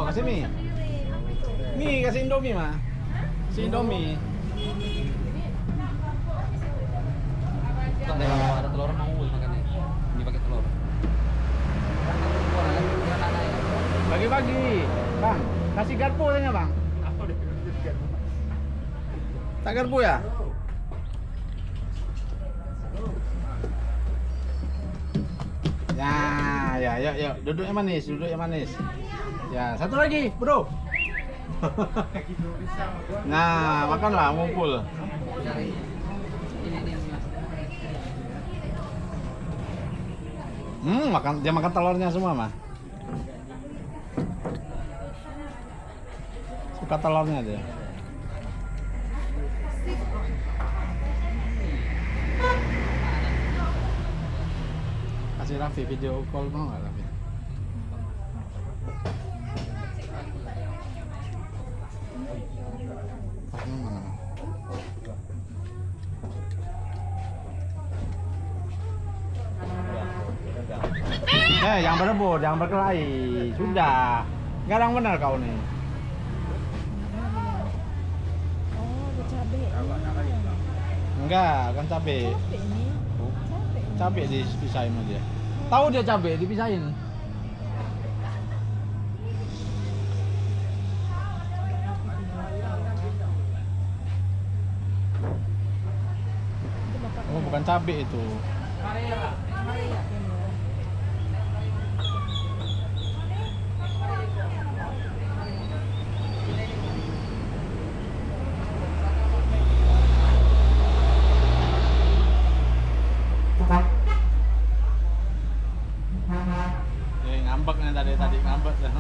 kasih mie. Mie kasih Indomie mah. Kasih Indomie. Ada telur mau makannya. Ini pakai telur. Bagi-bagi, Bang. Kasih garpu tanya Bang. Tak garpu ya? Ya, yuk, duduk yang manis, Ya, satu lagi, bro. Nah, makanlah, ngumpul. Dia makan telurnya semua mah. Suka telurnya dia. Kasih Raffi video call mau nggak Raffi? Yang berebut, yang berkelahi. Sudah. Garang benar kau nih. Oh, ada cabai. Enggak, kan cabai. Cabai ini. Cabai dipisahin sama dia. Tahu dia cabai dipisahin. Oh, bukan cabai itu. Ngambek nih tadi ngambek dah.